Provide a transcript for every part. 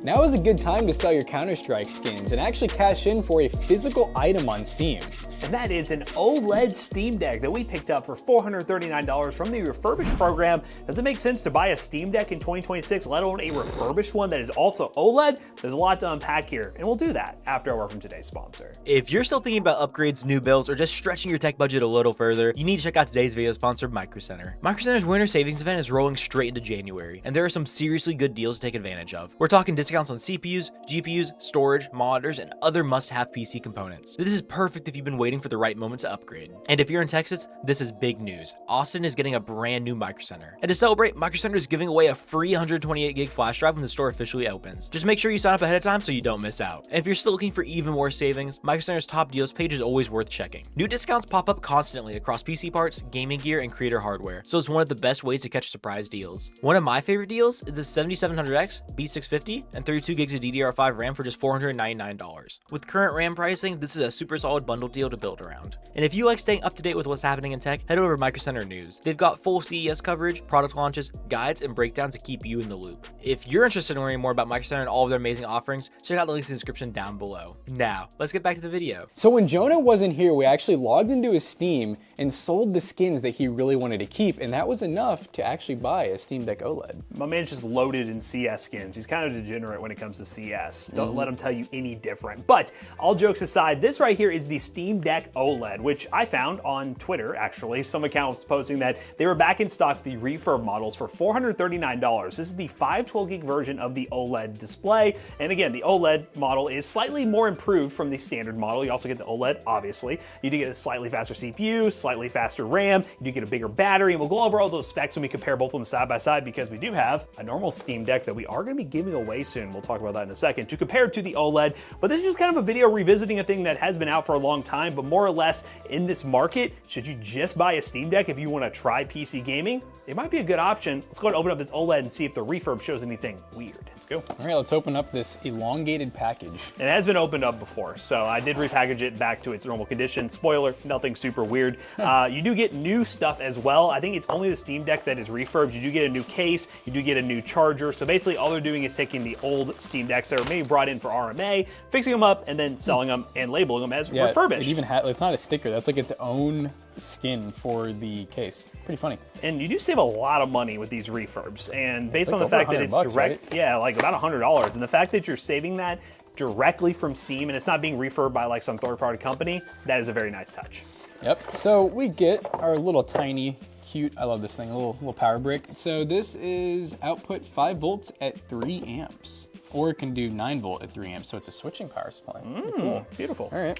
Now is a good time to sell your Counter-Strike skins and actually cash in for a physical item on Steam. And that is an OLED Steam Deck that we picked up for $439 from the refurbished program. Does it make sense to buy a Steam Deck in 2026, let alone a refurbished one that is also OLED? There's a lot to unpack here, and we'll do that after a word from today's sponsor. If you're still thinking about upgrades, new builds, or just stretching your tech budget a little further, you need to check out today's video sponsor, MICROCENTER. MICROCENTER's winter savings event is rolling straight into January, and there are some seriously good deals to take advantage of. We're talking discounts on CPUs, GPUs, storage, monitors, and other must-have PC components. This is perfect if you've been waiting for the right moment to upgrade. And if you're in Texas, this is big news. Austin is getting a brand new MICROCENTER. And to celebrate, MICROCENTER is giving away a free 128 gig flash drive when the store officially opens. Just make sure you sign up ahead of time so you don't miss out. And if you're still looking for even more savings, MICROCENTER's top deals page is always worth checking. New discounts pop up constantly across PC parts, gaming gear, and creator hardware, so it's one of the best ways to catch surprise deals. One of my favorite deals is the 7700X, B650, and 32 gigs of DDR5 RAM for just $499. With current RAM pricing, this is a super solid bundle deal to build around. And if you like staying up to date with what's happening in tech, head over to MICROCENTER News. They've got full CES coverage, product launches, guides, and breakdowns to keep you in the loop. If you're interested in learning more about MICROCENTER and all of their amazing offerings, check out the links in the description down below. Now, let's get back to the video. So when Jonah wasn't here, we actually logged into his Steam and sold the skins that he really wanted to keep, and that was enough to actually buy a Steam Deck OLED. My man's just loaded in CS skins. He's kind of degenerate when it comes to CS. Don't let him tell you any different. But all jokes aside, this right here is the Steam Deck OLED, which I found on Twitter, actually. Some account was posting that they were back in stock, the refurb models, for $439. This is the 512 gig version of the OLED display. And again, the OLED model is slightly more improved from the standard model. You also get the OLED, obviously. You do get a slightly faster CPU, slightly faster RAM. You do get a bigger battery. And we'll go over all those specs when we compare both of them side by side, because we do have a normal Steam Deck that we are going to be giving away soon. We'll talk about that in a second to compare to the OLED. But this is just kind of a video revisiting a thing that has been out for a long time, but more or less in this market, should you just buy a Steam Deck if you want to try PC gaming? It might be a good option. Let's go ahead and open up this OLED and see if the refurb shows anything weird. Let's go. All right, let's open up this elongated package. It has been opened up before, so I did repackage it back to its normal condition. Spoiler, nothing super weird. You do get new stuff as well. I think it's only the Steam Deck that is refurbed. You do get a new case, you do get a new charger. So basically all they're doing is taking the old Steam Decks that are maybe brought in for RMA, fixing them up, and then selling them and labeling them as refurbished. It even it's not a sticker, that's like its own skin for the case. Pretty funny. And you do save a lot of money with these refurbs. And based on the like fact that it's $100, direct, right? yeah, like about $100. And the fact that you're saving that directly from Steam and it's not being refurbed by like some third-party company, that is a very nice touch. Yep, so we get our little tiny, cute, I love this thing, a little power brick. So this is output 5 volts at 3 amps. Or it can do 9 volt at 3 amps, so it's a switching power supply. Cool. Beautiful. All right.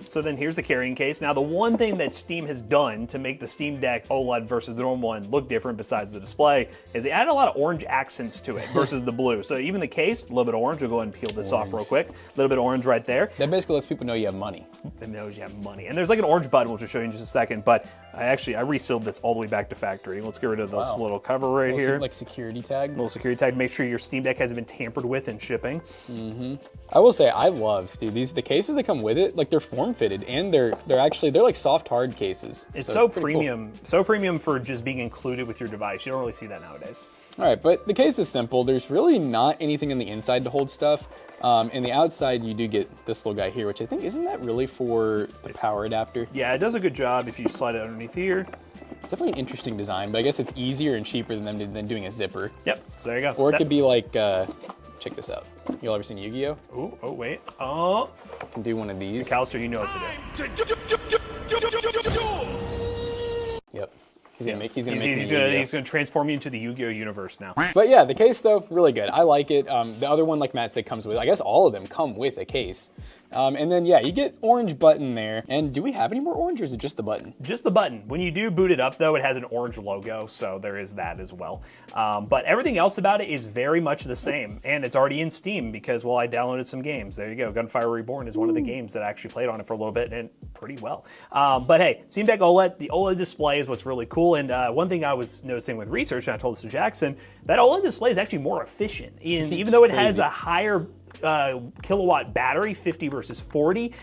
So then here's the carrying case. Now the one thing that Steam has done to make the Steam Deck OLED versus the normal one look different besides the display is they added a lot of orange accents to it versus the blue. So even the case, a little bit of orange. We'll go ahead and peel this off real quick. A little bit of orange right there. That basically lets people know you have money. It knows you have money. And there's like an orange button, which I'll show you in just a second, but I resealed this all the way back to factory. Let's get rid of this little cover right here. Like security tag. Little security tag. Make sure your Steam Deck hasn't been tampered with in shipping. I will say I love, dude, the cases that come with it, like they're form fitted and they're like soft hard cases. It's so premium, so premium for just being included with your device. You don't really see that nowadays. All right, but the case is simple. There's really not anything on the inside to hold stuff. In the outside, you do get this little guy here, which I think, isn't that really for the power adapter? Yeah, it does a good job if you slide it underneath here. Definitely an interesting design, but I guess it's easier and cheaper than doing a zipper. Yep, so there you go. Or it could be like, check this out. Y'all ever seen Yu-Gi-Oh? Ooh, oh, wait. Oh. You can do one of these. McAllister, you know it today. Yep. He's gonna transform you into the Yu-Gi-Oh universe now. But yeah, the case though, really good. I like it. The other one, like Matt said, comes with, I guess all of them come with a case. And then yeah, you get orange button there. And do we have any more orange or is it just the button? Just the button. When you do boot it up though, it has an orange logo, so there is that as well. But everything else about it is very much the same. And it's already in Steam because, well, I downloaded some games. There you go. Gunfire Reborn is one of the games that I actually played on it for a little bit and pretty well. But hey, Steam Deck OLED, the OLED display is what's really cool. And one thing I was noticing with research, and I told this to Jackson, that OLED display is actually more efficient. Even though it has a higher kilowatt battery, 50 versus 40.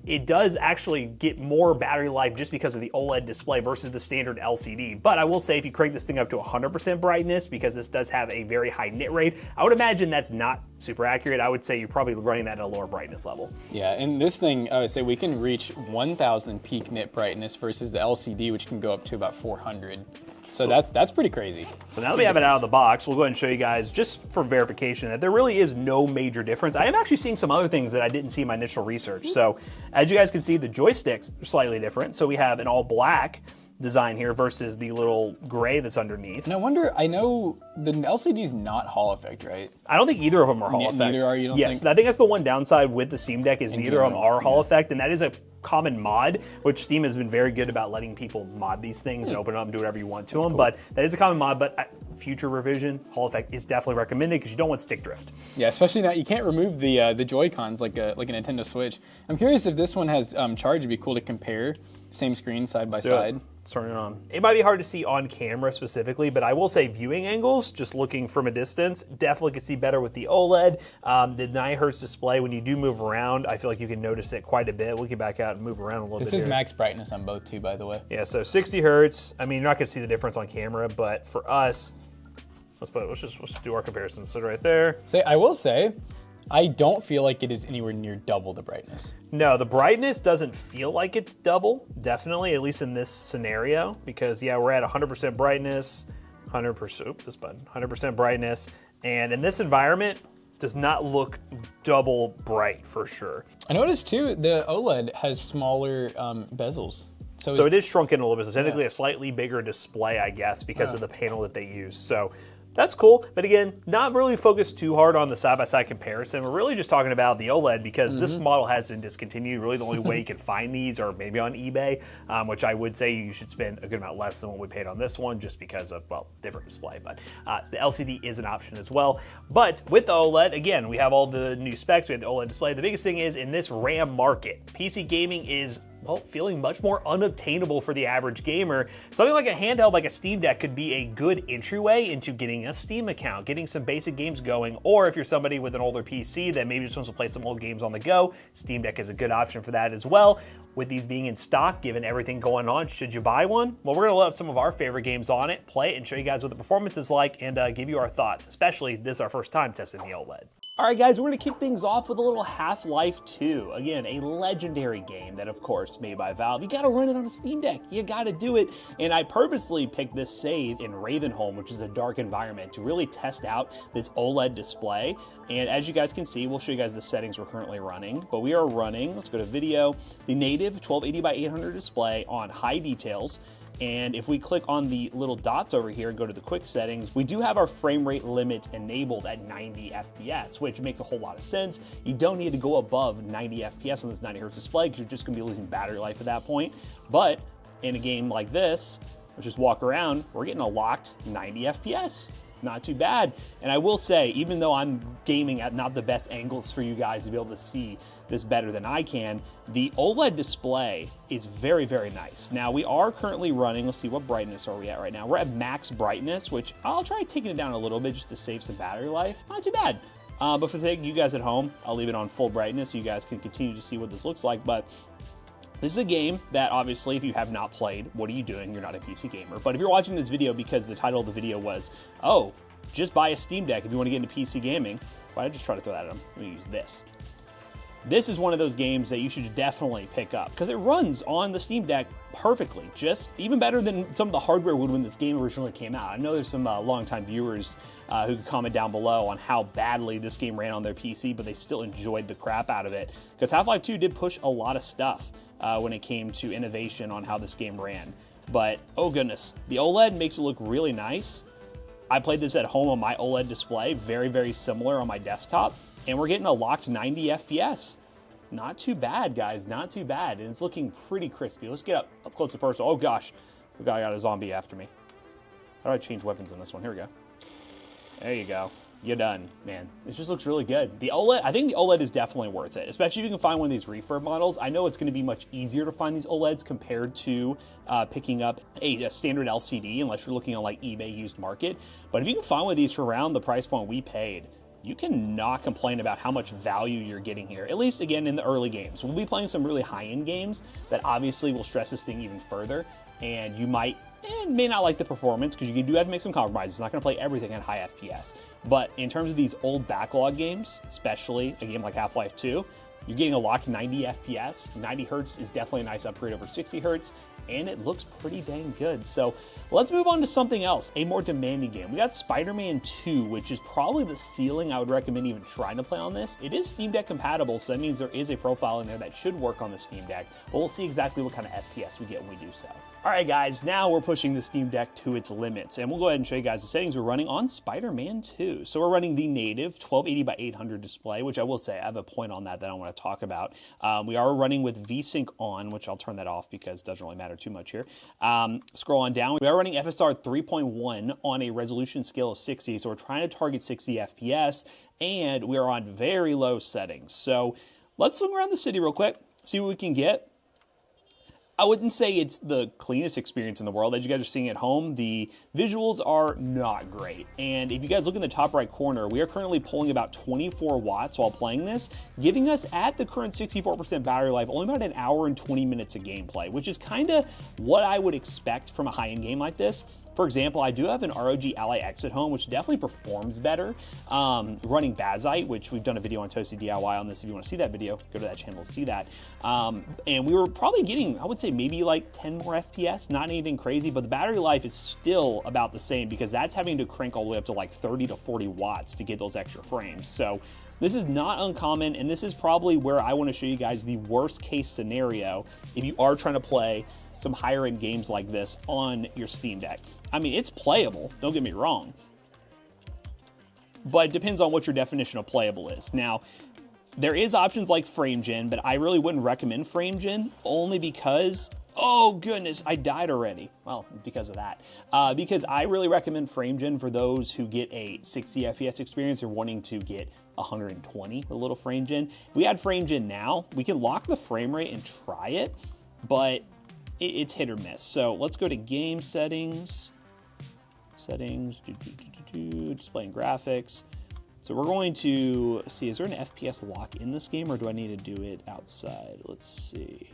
It does actually get more battery life just because of the OLED display versus the standard LCD. But I will say if you crank this thing up to 100% brightness, because this does have a very high nit rate, I would imagine that's not super accurate. I would say you're probably running that at a lower brightness level. Yeah, and this thing, I would say we can reach 1,000 peak nit brightness versus the LCD, which can go up to about 400. So that's pretty crazy. So now that we have it out of the box, we'll go ahead and show you guys, just for verification, that there really is no major difference. I am actually seeing some other things that I didn't see in my initial research. So as you guys can see, the joysticks are slightly different. So we have an all black design here versus the little gray that's underneath. And I wonder, I know the LCD is not Hall effect, right? I don't think either of them are Hall effect. Neither are you, don't Yes, think? I think that's the one downside with the Steam Deck is neither of them are Hall effect, and that is a common mod, which Steam has been very good about letting people mod these things and open them up and do whatever you want to them. Cool. But that is a common mod, but future revision, Hall effect is definitely recommended because you don't want stick drift. Yeah, especially now you can't remove the Joy-Cons like a Nintendo Switch. I'm curious if this one has charge. It'd be cool to compare same screen side by side. Let's turn it on. It might be hard to see on camera specifically, but I will say viewing angles, just looking from a distance, definitely can see better with the OLED. The 9 Hz display, when you do move around, I feel like you can notice it quite a bit. We'll get back out and move around a little bit. This is here. max brightness on both too, by the way. Yeah, so 60 Hertz. I mean, you're not gonna see the difference on camera, but for us, let's just do our comparison. So right there. I will say, I don't feel like it is anywhere near double the brightness. No, the brightness doesn't feel like it's double, definitely, at least in this scenario, because yeah, we're at 100% brightness, 100% brightness, and in this environment, does not look double bright for sure. I noticed too, the OLED has smaller bezels. So it is shrunk in a little bit, so technically a slightly bigger display, I guess, because of the panel that they use. So that's cool, but again, not really focused too hard on the side-by-side comparison. We're really just talking about the OLED because this model has been discontinued. Really the only way you can find these are maybe on eBay, which I would say you should spend a good amount less than what we paid on this one just because of, well, different display. But the LCD is an option as well. But with the OLED, again, we have all the new specs. We have the OLED display. The biggest thing is in this RAM market, PC gaming is, well, feeling much more unobtainable for the average gamer. Something like a handheld like a Steam Deck could be a good entryway into getting a Steam account, getting some basic games going, or if you're somebody with an older PC that maybe just wants to play some old games on the go, Steam Deck is a good option for that as well. With these being in stock, given everything going on, should you buy one? Well, we're gonna load up some of our favorite games on it, play it, and show you guys what the performance is like, and give you our thoughts, especially this is our first time testing the OLED. All right, guys, we're gonna kick things off with a little Half-Life 2. Again, a legendary game that, of course, made by Valve. You gotta run it on a Steam Deck. You gotta do it. And I purposely picked this save in Ravenholm, which is a dark environment, to really test out this OLED display. And as you guys can see, we'll show you guys the settings we're currently running. But we are running, let's go to video, the native 1280 by 800 display on high details. And if we click on the little dots over here and go to the quick settings, we do have our frame rate limit enabled at 90 FPS, which makes a whole lot of sense. You don't need to go above 90 FPS on this 90 Hz display because you're just gonna be losing battery life at that point. But in a game like this, let's just walk around, we're getting a locked 90 FPS. Not too bad. And I will say, even though I'm gaming at not the best angles for you guys to be able to see this better than I can, the OLED display is very, very nice. Now we are currently running, let's see, what brightness are we at right now? We're at max brightness, which I'll try taking it down a little bit just to save some battery life. Not too bad. But for the sake of you guys at home, I'll leave it on full brightness so you guys can continue to see what this looks like. But this is a game that obviously, if you have not played, what are you doing? You're not a PC gamer. But if you're watching this video because the title of the video was, oh, just buy a Steam Deck if you want to get into PC gaming, why did I just try to throw that at them? Let me use this. This is one of those games that you should definitely pick up because it runs on the Steam Deck perfectly, just even better than some of the hardware would when this game originally came out. I know there's some longtime viewers who could comment down below on how badly this game ran on their PC, but they still enjoyed the crap out of it because Half-Life 2 did push a lot of stuff when it came to innovation on how this game ran. But, oh goodness, the OLED makes it look really nice. I played this at home on my OLED display, very, very similar on my desktop, and we're getting a locked 90 FPS. Not too bad, guys, not too bad. And it's looking pretty crispy. Let's get up close and personal. Oh gosh, I got a zombie after me. How do I change weapons on this one? Here we go. There you go. You're done, man. It just looks really good. The OLED, I think the OLED is definitely worth it, especially if you can find one of these refurb models. I know it's going to be much easier to find these OLEDs compared to picking up a standard LCD, unless you're looking on like eBay used market. But if you can find one of these for around the price point we paid, you cannot complain about how much value you're getting here, at least again in the early games. We'll be playing some really high-end games that obviously will stress this thing even further, and you may not like the performance because you do have to make some compromises. It's not going to play everything at high FPS, but in terms of these old backlog games, especially a game like Half-Life 2, you're getting a locked 90 FPS. 90 hertz is definitely a nice upgrade over 60 hertz, and it looks pretty dang good. So let's move on to something else, a more demanding game. We got Spider-Man 2, which is probably the ceiling I would recommend even trying to play on this. It is Steam Deck compatible, so that means there is a profile in there that should work on the Steam Deck, but we'll see exactly what kind of FPS we get when we do so. All right, guys, now we're pushing the Steam Deck to its limits, and we'll go ahead and show you guys the settings we're running on Spider-Man 2. So we're running the native 1280 by 800 display, which I will say I have a point on that I want to talk about. We are running with VSync on, which I'll turn that off because it doesn't really matter too much here. Scroll on down. We are running FSR 3.1 on a resolution scale of 60, so we're trying to target 60 FPS, and we are on very low settings. So let's swing around the city real quick, see what we can get. I wouldn't say it's the cleanest experience in the world. As you guys are seeing at home, the visuals are not great. And if you guys look in the top right corner, we are currently pulling about 24 watts while playing this, giving us at the current 64% battery life only about an hour and 20 minutes of gameplay, which is kind of what I would expect from a high-end game like this. For example, I do have an ROG Ally X at home, which definitely performs better. Running Bazite, which we've done a video on Toasty DIY on this. If you want to see that video, go to that channel to see that. And we were probably getting, I would say, maybe like 10 more FPS, not anything crazy, but the battery life is still about the same because that's having to crank all the way up to like 30 to 40 watts to get those extra frames. So this is not uncommon, and this is probably where I want to show you guys the worst case scenario if you are trying to play some higher end games like this on your Steam Deck. I mean, it's playable, don't get me wrong, but it depends on what your definition of playable is. Now, there is options like frame gen, but I really wouldn't recommend frame gen only because, oh goodness, I died already. Well, because of that. Because I really recommend frame gen for those who get a 60 FPS experience or wanting to get 120 with a little frame gen. If we add frame gen now, we can lock the frame rate and try it, but it's hit or miss. So let's go to game settings, display and graphics. So we're going to see, is there an FPS lock in this game or do I need to do it outside? Let's see.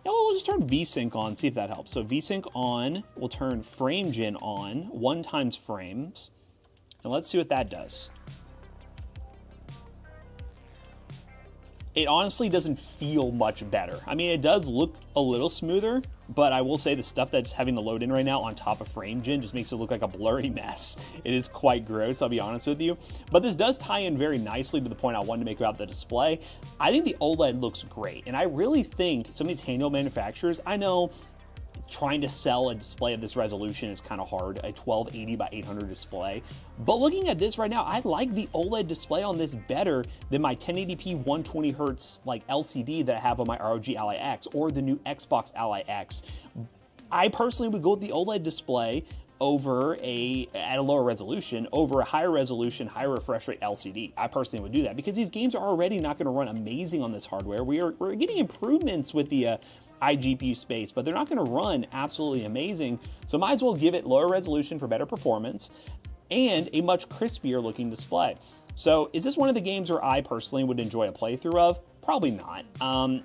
Yeah, well, we'll just turn VSync on, see if that helps. So VSync on, we'll turn frame gen on, 1 times frames, and let's see what that does. It honestly doesn't feel much better. I mean, it does look a little smoother, but I will say the stuff that's having to load in right now on top of frame gen just makes it look like a blurry mess. It is quite gross, I'll be honest with you. But this does tie in very nicely to the point I wanted to make about the display. I think the OLED looks great, and I really think some of these handheld manufacturers, I know trying to sell a display of this resolution is kind of hard, a 1280 by 800 display. But looking at this right now, I like the OLED display on this better than my 1080p 120 hertz like LCD that I have on my ROG Ally X or the new Xbox Ally X. I personally would go with the OLED display over at a lower resolution over a higher resolution, higher refresh rate LCD. I personally would do that because these games are already not going to run amazing on this hardware. We're getting improvements with the iGPU space, but they're not going to run absolutely amazing. So might as well give it lower resolution for better performance and a much crispier looking display. So is this one of the games where I personally would enjoy a playthrough of? Probably not.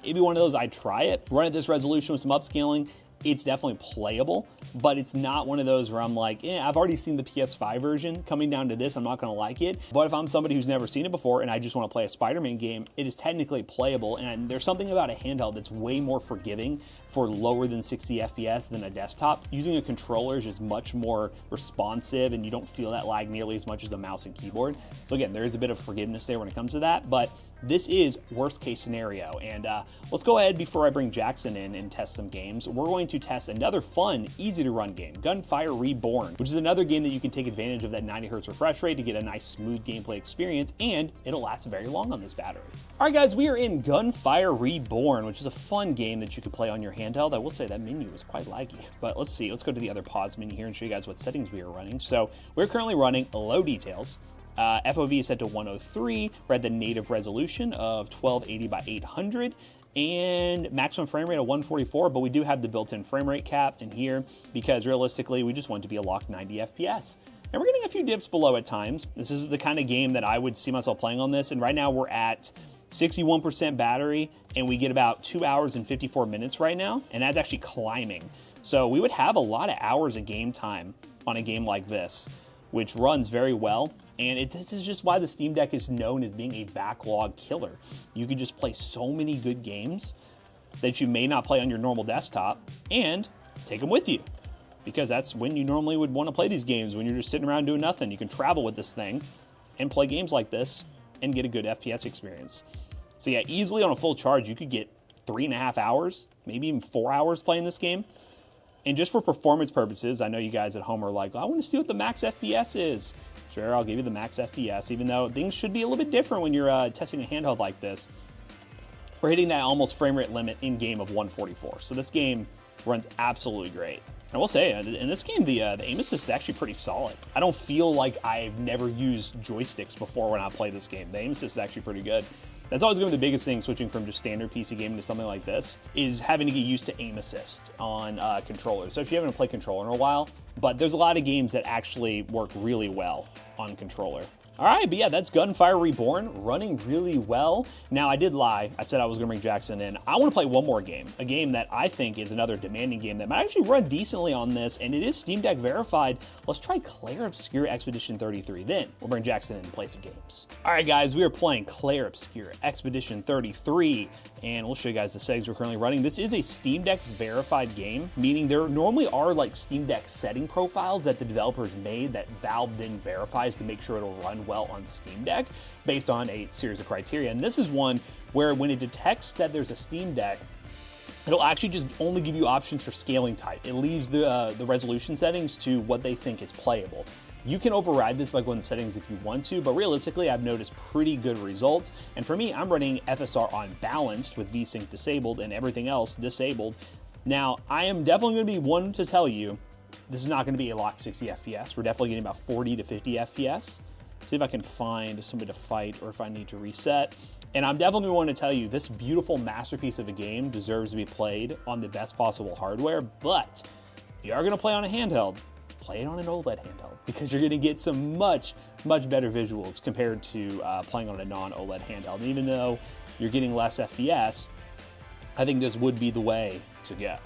It'd be one of those I'd try it, run at this resolution with some upscaling. It's definitely playable, but it's not one of those where I'm like, I've already seen the PS5 version. Coming down to this, I'm not going to like it. But if I'm somebody who's never seen it before and I just want to play a Spider-Man game, it is technically playable. And there's something about a handheld that's way more forgiving for lower than 60 FPS than a desktop. Using a controller is just much more responsive and you don't feel that lag nearly as much as a mouse and keyboard. So again, there is a bit of forgiveness there when it comes to that, but this is worst case scenario. And let's go ahead before I bring Jackson in and test some games. We're going to test another fun, easy to run game, Gunfire Reborn, which is another game that you can take advantage of that 90 hertz refresh rate to get a nice smooth gameplay experience, and it'll last very long on this battery. All right guys, we are in Gunfire Reborn, which is a fun game that you can play on your handheld. I will say that menu is quite laggy, but let's see. Let's go to the other pause menu here and show you guys what settings we are running. So we're currently running low details. FOV is set to 103. We're at the native resolution of 1280 by 800 and maximum frame rate of 144, but we do have the built-in frame rate cap in here because realistically we just want it to be a locked 90 FPS. And we're getting a few dips below at times. This is the kind of game that I would see myself playing on this, and right now we're at 61% battery, and we get about 2 hours and 54 minutes right now, and that's actually climbing. So we would have a lot of hours of game time on a game like this, which runs very well. And this is just why the Steam Deck is known as being a backlog killer. You can just play so many good games that you may not play on your normal desktop and take them with you. Because that's when you normally would want to play these games, when you're just sitting around doing nothing. You can travel with this thing and play games like this and get a good FPS experience. So yeah, easily on a full charge, you could get 3.5 hours, maybe even 4 hours playing this game. And just for performance purposes, I know you guys at home are like, I want to see what the max FPS is. Sure, I'll give you the max FPS, even though things should be a little bit different when you're testing a handheld like this. We're hitting that almost frame rate limit in game of 144. So this game runs absolutely great. I will say, in this game, the aim assist is actually pretty solid. I don't feel like I've never used joysticks before when I play this game. The aim assist is actually pretty good. That's always going to be the biggest thing switching from just standard PC gaming to something like this, is having to get used to aim assist on controllers. So if you haven't played controller in a while, but there's a lot of games that actually work really well on controller. All right, but yeah, that's Gunfire Reborn, running really well. Now, I did lie. I said I was going to bring Jackson in. I want to play one more game, a game that I think is another demanding game that might actually run decently on this, and it is Steam Deck verified. Let's try Clair Obscur Expedition 33. Then we'll bring Jackson in and play some games. All right, guys, we are playing Clair Obscur Expedition 33, and we'll show you guys the settings we're currently running. This is a Steam Deck verified game, meaning there normally are like Steam Deck setting profiles that the developers made that Valve then verifies to make sure it'll run well on Steam Deck based on a series of criteria. And this is one where when it detects that there's a Steam Deck, it'll actually just only give you options for scaling type. It leaves the resolution settings to what they think is playable. You can override this by going to settings if you want to, but realistically, I've noticed pretty good results. And for me, I'm running FSR on balanced with VSync disabled and everything else disabled. Now, I am definitely going to be one to tell you, this is not going to be a locked 60 FPS. We're definitely getting about 40 to 50 FPS. See if I can find somebody to fight or if I need to reset. And I'm definitely going to tell you, this beautiful masterpiece of a game deserves to be played on the best possible hardware, but if you are going to play on a handheld, play it on an OLED handheld, because you're going to get some much better visuals compared to playing on a non-OLED handheld. And even though you're getting less FPS, I think this would be the way to go.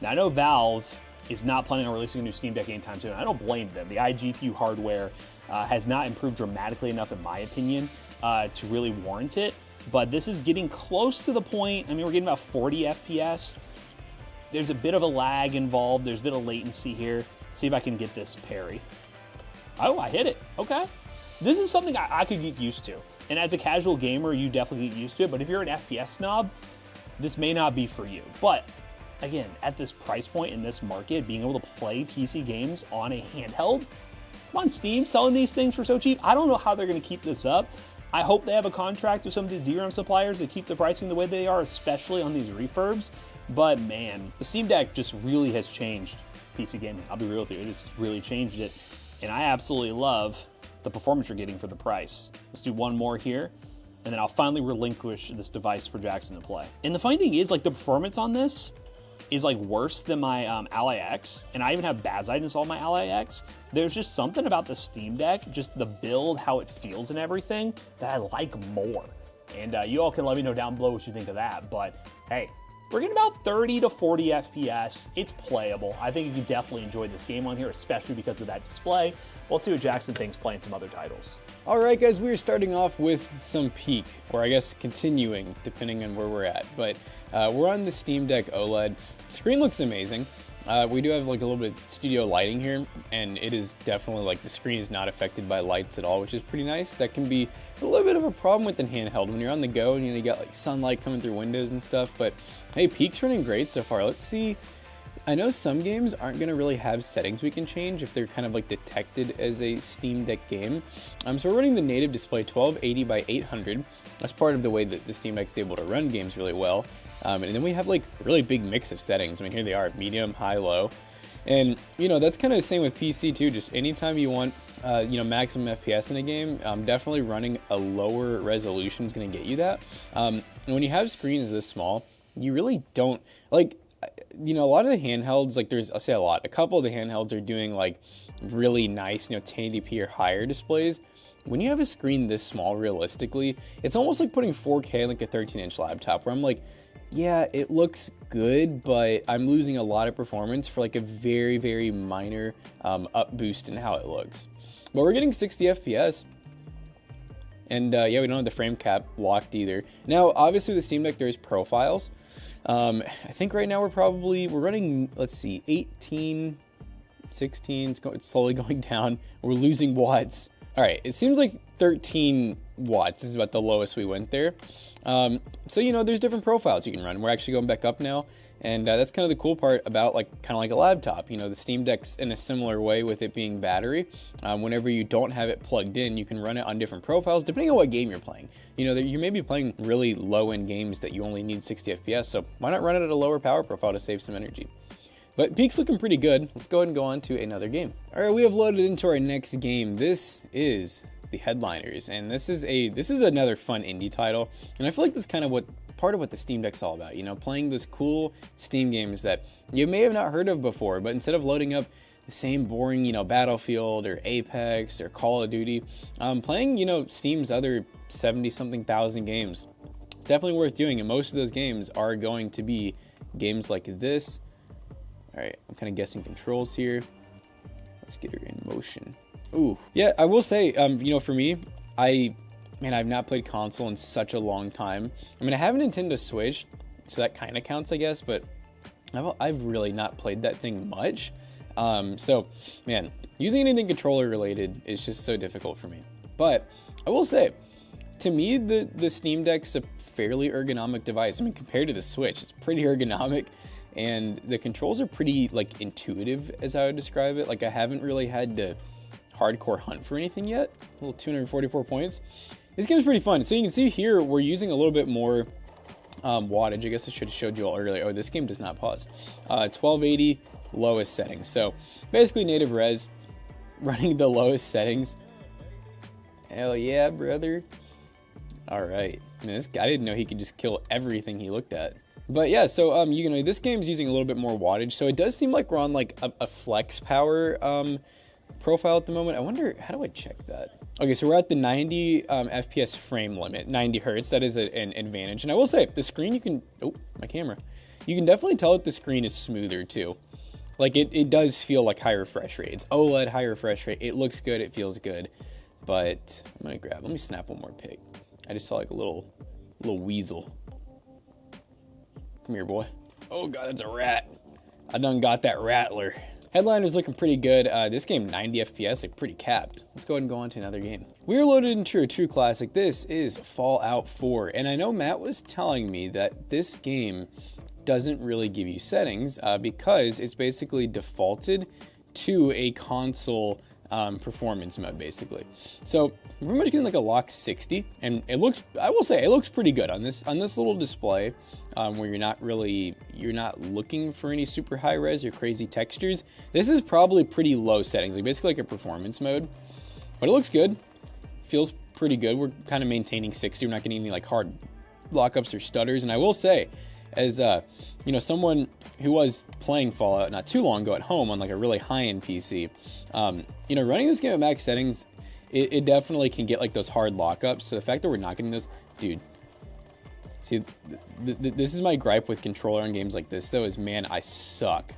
Now, I know Valve is not planning on releasing a new Steam Deck anytime soon. I don't blame them. The iGPU hardware has not improved dramatically enough, in my opinion, to really warrant it. But this is getting close to the point. I mean, we're getting about 40 FPS. There's a bit of a lag involved. There's a bit of latency here. See if I can get this parry. Oh, I hit it. Okay. This is something I could get used to. And as a casual gamer, you definitely get used to it. But if you're an FPS snob, this may not be for you. But again, at this price point in this market, being able to play PC games on a handheld, come on, Steam, selling these things for so cheap. I don't know how they're going to keep this up. I hope they have a contract with some of these DRAM suppliers that keep the pricing the way they are, especially on these refurbs. But man, the Steam Deck just really has changed PC gaming. I'll be real with you, it has really changed it. And I absolutely love the performance you're getting for the price. Let's do one more here, and then I'll finally relinquish this device for Jackson to play. And the funny thing is, like, the performance on this is like worse than my Ally X, and I even have Bazite installed my Ally X. There's just something about the Steam Deck, just the build, how it feels and everything, that I like more. And you all can let me know down below what you think of that, but hey, we're getting about 30 to 40 FPS. It's playable. I think you definitely enjoy this game on here, especially because of that display. We'll see what Jackson thinks playing some other titles. All right, guys, we are starting off with some peak, or I guess continuing, depending on where we're at. But we're on the Steam Deck OLED. Screen looks amazing. We do have like a little bit of studio lighting here, and it is definitely like the screen is not affected by lights at all, which is pretty nice. That can be a little bit of a problem with the handheld when you're on the go and you got like sunlight coming through windows and stuff. But hey, peak's running great so far. Let's see. I know some games aren't going to really have settings we can change if they're kind of like detected as a Steam Deck game. So we're running the native display 1280 by 800. That's part of the way that the Steam Deck is able to run games really well. And then we have like a really big mix of settings. I mean, here they are, medium, high, low. And, you know, that's kind of the same with PC too. Just anytime you want, maximum FPS in a game, definitely running a lower resolution is going to get you that. And when you have screens this small, you really don't, like, you know, a lot of the handhelds, like I'll say a lot, a couple of the handhelds are doing like really nice, you know, 1080p or higher displays. When you have a screen this small, realistically, it's almost like putting 4K on like a 13-inch laptop, where I'm like, yeah, it looks good, but I'm losing a lot of performance for like a very, very minor up boost in how it looks. But we're getting 60 FPS. And yeah, we don't have the frame cap locked either. Now, obviously with the Steam Deck, there's profiles. I think right now we're running, let's see, 18, 16, it's slowly going down. We're losing watts. All right, it seems like 13 watts is about the lowest we went there. So, you know, there's different profiles you can run. We're actually going back up now. And that's kind of the cool part about kind of like a laptop. You know, the Steam Deck's in a similar way with it being battery. Whenever you don't have it plugged in, you can run it on different profiles depending on what game you're playing. You know, you may be playing really low-end games that you only need 60 FPS, so why not run it at a lower power profile to save some energy? But Peak's looking pretty good. Let's go ahead and go on to another game. All right, we have loaded into our next game. This is the Headliners, and this is another fun indie title, and I feel like that's kind of part of what the Steam Deck's all about, you know, playing those cool Steam games that you may have not heard of before, but instead of loading up the same boring, you know, Battlefield or Apex or Call of Duty, playing, you know, Steam's other 70-something thousand games. It's definitely worth doing, and most of those games are going to be games like this. All right, I'm kind of guessing controls here. Let's get her in motion. Ooh, yeah, I will say, you know, for me, I've not played console in such a long time. I mean, I have a Nintendo Switch, so that kind of counts, I guess, but I've really not played that thing much. So, man, using anything controller related is just so difficult for me. But I will say, to me, the Steam Deck's a fairly ergonomic device. I mean, compared to the Switch, it's pretty ergonomic, and the controls are pretty, like, intuitive, as I would describe it. Like, I haven't really had to hardcore hunt for anything yet. A little 244 points. This game's pretty fun. So you can see here, we're using a little bit more wattage. I guess I should have showed you all earlier. Oh, this game does not pause. 1280, lowest settings. So basically native res, running the lowest settings. Hell yeah, brother. All right. I mean, this guy, I didn't know he could just kill everything he looked at. But yeah, so you know, this game's using a little bit more wattage. So it does seem like we're on like a flex power profile at the moment. I wonder, how do I check that? Okay, so we're at the 90 FPS frame limit, 90 hertz. That is an advantage. And I will say, the screen, you can, oh, my camera. You can definitely tell that the screen is smoother too. Like it does feel like high refresh rate. It's OLED, high refresh rate. It looks good, it feels good. But I'm gonna let me snap one more pic. I just saw like a little weasel. Come here, boy. Oh God, that's a rat. I done got that rattler. Headliner's looking pretty good. This game, 90 FPS, like pretty capped. Let's go ahead and go on to another game. We're loaded into a true classic. This is Fallout 4. And I know Matt was telling me that this game doesn't really give you settings because it's basically defaulted to a console performance mode, basically. So we're pretty much getting like a locked 60, and it looks, I will say, it looks pretty good on this little display, where you're not looking for any super high res or crazy textures. This is probably pretty low settings, like basically like a performance mode, but it looks good, feels pretty good. We're kind of maintaining 60. We're not getting any like hard lockups or stutters. And I will say, as you know, someone who was playing Fallout not too long ago at home on like a really high-end PC, you know, running this game at max settings, it definitely can get like those hard lockups. So the fact that we're not getting those, dude. See, this is my gripe with controller on games like this, though, is, man, I suck.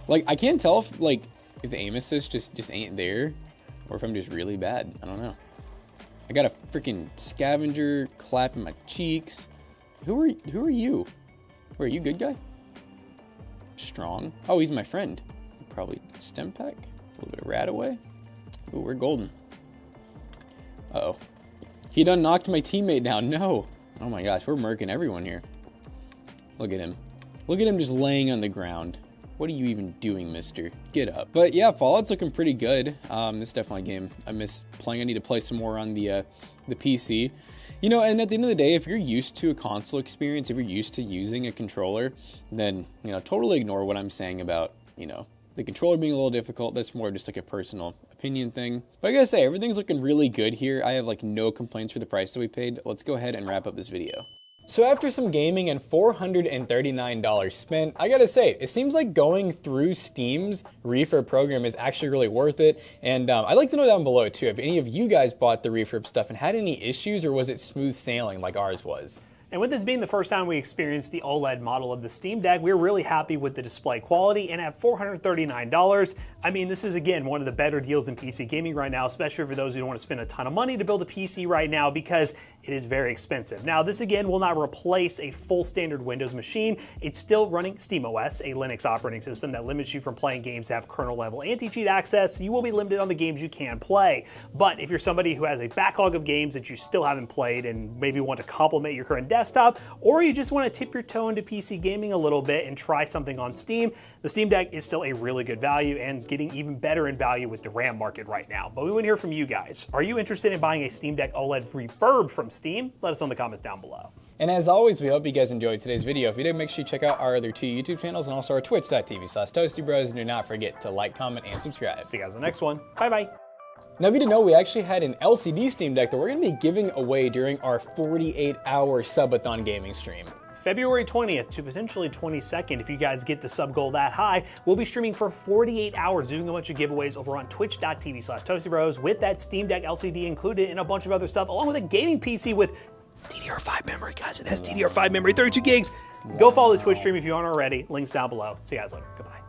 Like, I can't tell if the aim assist just ain't there, or if I'm just really bad. I don't know. I got a freaking scavenger clapping my cheeks. Who are you? Who are you, good guy? Strong. Oh, he's my friend. Probably stem pack. A little bit of rat away. Ooh, we're golden. Uh-oh. He done knocked my teammate down. No. Oh my gosh, we're murking everyone here. Look at him. Look at him just laying on the ground. What are you even doing, mister? Get up. But yeah, Fallout's looking pretty good. This is definitely a game I miss playing. I need to play some more on the PC. You know, and at the end of the day, if you're used to a console experience, if you're used to using a controller, then, you know, totally ignore what I'm saying about, you know, the controller being a little difficult. That's more just like a personal opinion thing. But I gotta say, everything's looking really good here. I have like no complaints for the price that we paid. Let's go ahead and wrap up this video. So after some gaming and $439 spent, I gotta say, it seems like going through Steam's refurb program is actually really worth it. And I'd like to know down below too, if any of you guys bought the refurb stuff and had any issues, or was it smooth sailing like ours was? And with this being the first time we experienced the OLED model of the Steam Deck, we're really happy with the display quality, and at $439, I mean, this is again one of the better deals in PC gaming right now, especially for those who don't want to spend a ton of money to build a PC right now because it is very expensive. Now, this again will not replace a full standard Windows machine. It's still running SteamOS, a Linux operating system that limits you from playing games that have kernel level anti-cheat access. You will be limited on the games you can play. But if you're somebody who has a backlog of games that you still haven't played and maybe want to complement your current desktop, or you just want to tip your toe into PC gaming a little bit and try something on Steam, the Steam Deck is still a really good value and getting even better in value with the RAM market right now. But we want to hear from you guys. Are you interested in buying a Steam Deck OLED refurb from Steam? Let us know in the comments down below. And as always, we hope you guys enjoyed today's video. If you did, make sure you check out our other 2 YouTube channels and also our twitch.tv/toastybros. And do not forget to like, comment, and subscribe. See you guys in the next one. Bye-bye. Now, if you didn't know, we actually had an LCD Steam Deck that we're going to be giving away during our 48-hour subathon gaming stream. February 20th to potentially 22nd, if you guys get the sub goal that high, we'll be streaming for 48 hours doing a bunch of giveaways over on twitch.tv/toastybros with that Steam Deck LCD included and a bunch of other stuff, along with a gaming PC with DDR5 memory, guys. It has DDR5 memory, 32 gigs. Go follow the Twitch stream if you aren't already. Links down below. See you guys later. Goodbye.